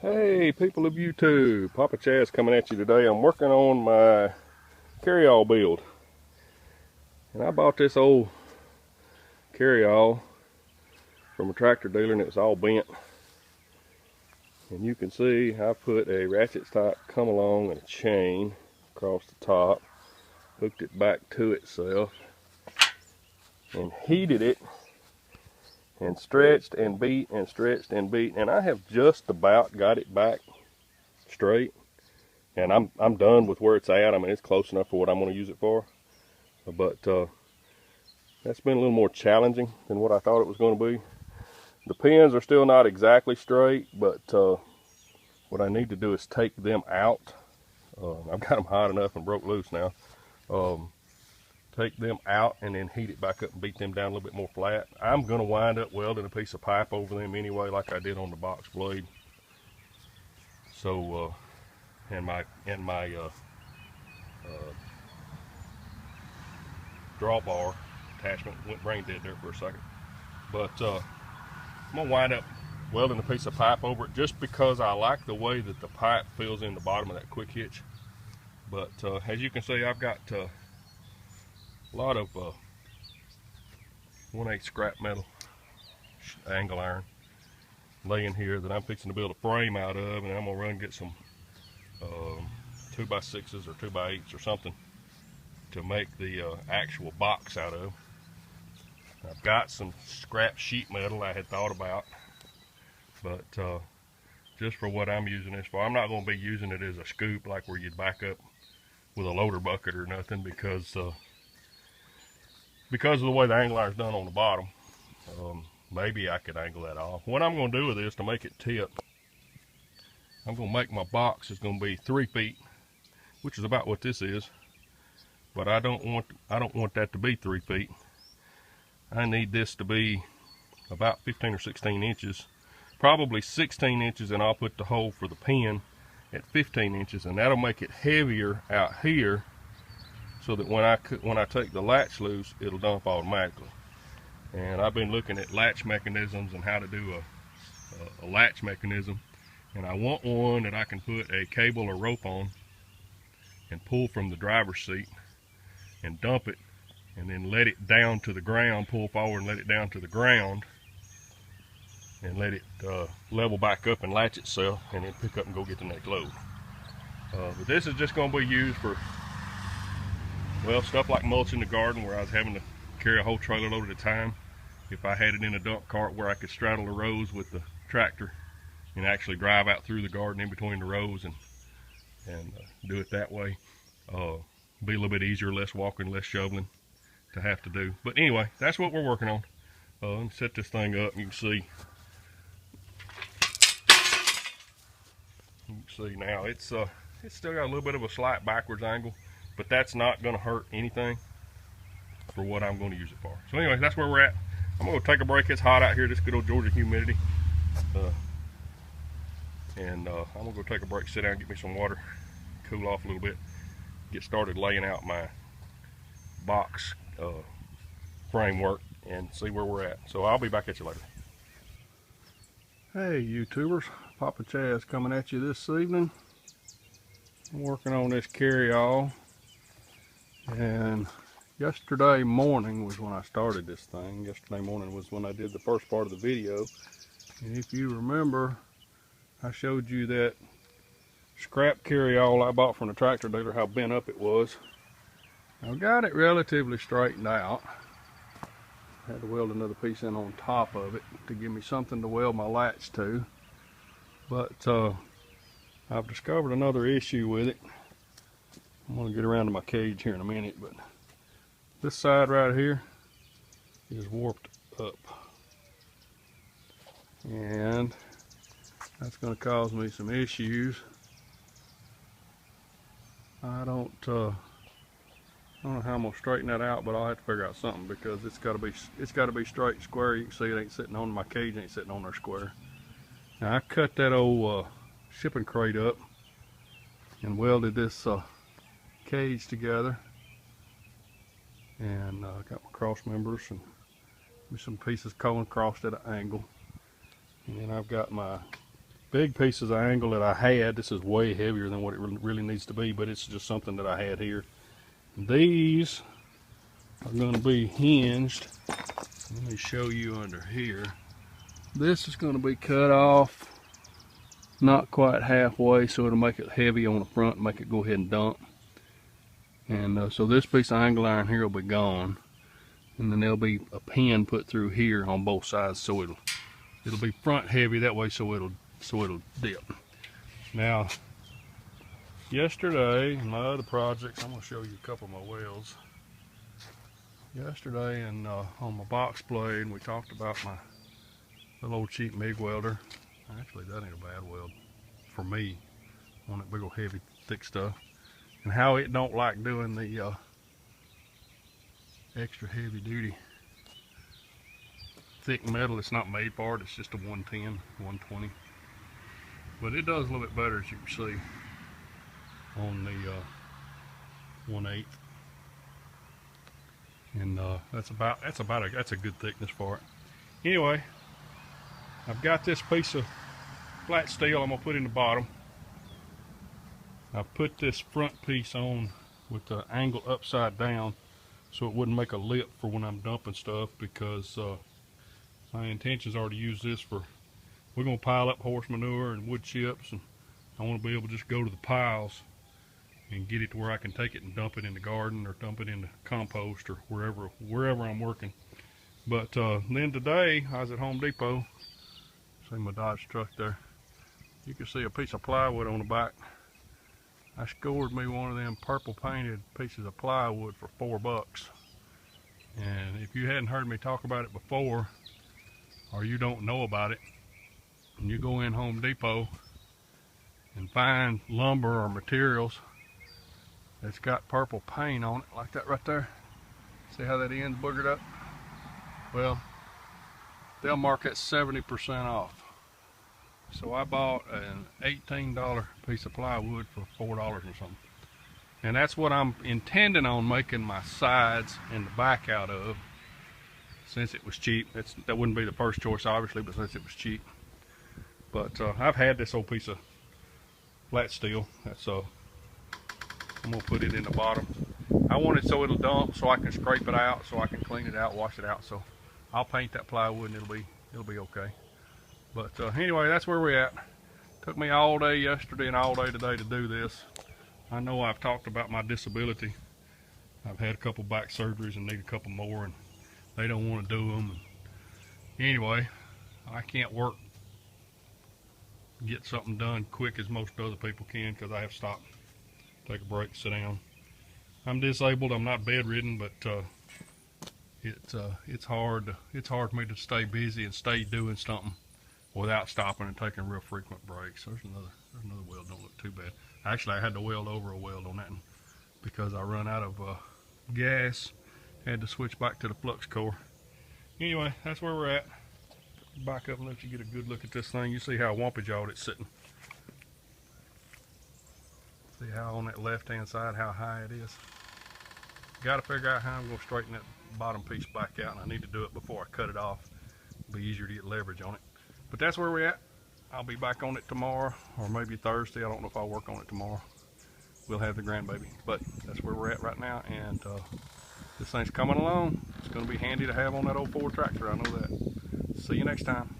Hey people of YouTube, Papa Chaz coming at you today. I'm working on my carryall build. And I bought this old carryall from a tractor dealer and it was all bent. And you can see I put a ratchet type come along and a chain across the top, hooked it back to itself, and heated it and stretched and beat and stretched and beat. And I have just about got it back straight. And I'm done with where it's at. I mean, it's close enough for what I'm going to use it for. But that's been a little more challenging than what I thought it was going to be. The pins are still not exactly straight, but what I need to do is take them out. I've got them hot enough and broke loose now. Take them out and then heat it back up and beat them down a little bit more flat. I'm going to wind up welding a piece of pipe over them anyway, like I did on the box blade. So, and my drawbar attachment went brain dead there for a second. But I'm gonna wind up welding a piece of pipe over it just because I like the way that the pipe fills in the bottom of that quick hitch. But as you can see, I've got a lot of 1/8 scrap metal angle iron laying here that I'm fixing to build a frame out of, and I'm gonna run and get some 2x6s or 2x8s or something to make the actual box out of. I've got some scrap sheet metal I had thought about, but just for what I'm using this for, I'm not going to be using it as a scoop like where you'd back up with a loader bucket or nothing, because of the way the angle iron's done on the bottom. Maybe I could angle that off. What I'm going to do with this to make it tip, I'm going to make my box is going to be 3 feet, which is about what this is, but I don't want that to be 3 feet. I need this to be about 15 or 16 inches, probably 16 inches, and I'll put the hole for the pin at 15 inches, and that'll make it heavier out here so that when I take the latch loose, it'll dump automatically. And I've been looking at latch mechanisms and how to do a latch mechanism, and I want one that I can put a cable or rope on and pull from the driver's seat and dump it, and then let it down to the ground, pull forward and let it down to the ground, and let it level back up and latch itself, and then pick up and go get the next load. But this is just going to be used for, well, stuff like mulching the garden, where I was having to carry a whole trailer load at a time. If I had it in a dump cart where I could straddle the rows with the tractor and actually drive out through the garden in between the rows and do it that way, be a little bit easier, less walking, less shoveling to have to do. But anyway, that's what we're working on. Let me set this thing up. You can see now it's still got a little bit of a slight backwards angle, but that's not going to hurt anything for what I'm going to use it for. So anyway, that's where we're at. I'm going to take a break. It's hot out here, this good old Georgia humidity, and I'm going to go take a break, sit down, get me some water, cool off a little bit, get started laying out my box framework and see where we're at. So I'll be back at you later. Hey YouTubers, Papa Chaz coming at you this evening. I'm working on this carryall, and yesterday morning was when I started this thing. Yesterday morning was when I did the first part of the video, and if you remember, I showed you that scrap carryall I bought from the tractor dealer, how bent up it was. I got it relatively straightened out. Had to weld another piece in on top of it to give me something to weld my latch to. But I've discovered another issue with it. I'm going to get around to my cage here in a minute, but this side right here is warped up. And that's going to cause me some issues. I don't know how I'm gonna straighten that out, but I'll have to figure out something, because it's got to be straight and square. You can see it ain't sitting on my cage, ain't sitting on there square. Now I cut that old shipping crate up and welded this cage together, and got my cross members and some pieces colon crossed at an angle, and then I've got my big pieces of angle that I had. This is way heavier than what it really needs to be, but it's just something that I had here. These are going to be hinged. Let me show you under here. This is going to be cut off not quite halfway, so it'll make it heavy on the front and make it go ahead and dump. And so this piece of angle iron here will be gone, and then there'll be a pin put through here on both sides, so it'll be front heavy that way, so it'll dip. Now, yesterday in my other projects, I'm going to show you a couple of my welds. Yesterday and on my box blade, we talked about my little old cheap MIG welder. Actually, that ain't a bad weld for me on that big old heavy thick stuff, and how it don't like doing the extra heavy duty thick metal. It's not made for it. It's just a 110, 120, but it does a little bit better, as you can see, on the 1/8. And that's a good thickness for it. Anyway, I've got this piece of flat steel I'm gonna put in the bottom. I put this front piece on with the angle upside down so it wouldn't make a lip for when I'm dumping stuff, because my intentions are to use this for, we're gonna pile up horse manure and wood chips, and I want to be able to just go to the piles and get it to where I can take it and dump it in the garden or dump it in the compost or wherever I'm working. But then today I was at Home Depot. See my Dodge truck there. You can see a piece of plywood on the back. I scored me one of them purple painted pieces of plywood for $4. And if you hadn't heard me talk about it before, or you don't know about it, and you go in Home Depot and find lumber or materials that's got purple paint on it, like that right there. See how that end's boogered up? Well, they'll mark it 70% off. So I bought an $18 piece of plywood for $4 or something. And that's what I'm intending on making my sides and the back out of, since it was cheap. That wouldn't be the first choice, obviously, but since it was cheap. But I've had this old piece of flat steel. I'm gonna put it in the bottom. I want it so it'll dump, so I can scrape it out, so I can clean it out, wash it out. So I'll paint that plywood and it'll be okay. But anyway, that's where we're at. Took me all day yesterday and all day today to do this. I know I've talked about my disability. I've had a couple back surgeries and need a couple more, and they don't want to do them. Anyway, I can't get something done quick as most other people can, because I have to stop, take a break, sit down. I'm disabled. I'm not bedridden, but it's hard for me to stay busy and stay doing something without stopping and taking real frequent breaks. There's another weld. Don't look too bad. Actually, I had to weld over a weld on that one because I run out of gas. Had to switch back to the flux core. Anyway, that's where we're at. Back up and let you get a good look at this thing. You see how wampajawed it's sitting. See how on that left hand side how high it is. Got to figure out how I'm going to straighten that bottom piece back out, and I need to do it before I cut it off. It'll be easier to get leverage on it. But that's where we're at. I'll be back on it tomorrow, or maybe Thursday. I don't know if I'll work on it tomorrow. We'll have the grandbaby. But that's where we're at right now, and this thing's coming along. It's going to be handy to have on that old Ford tractor, I know that. See you next time.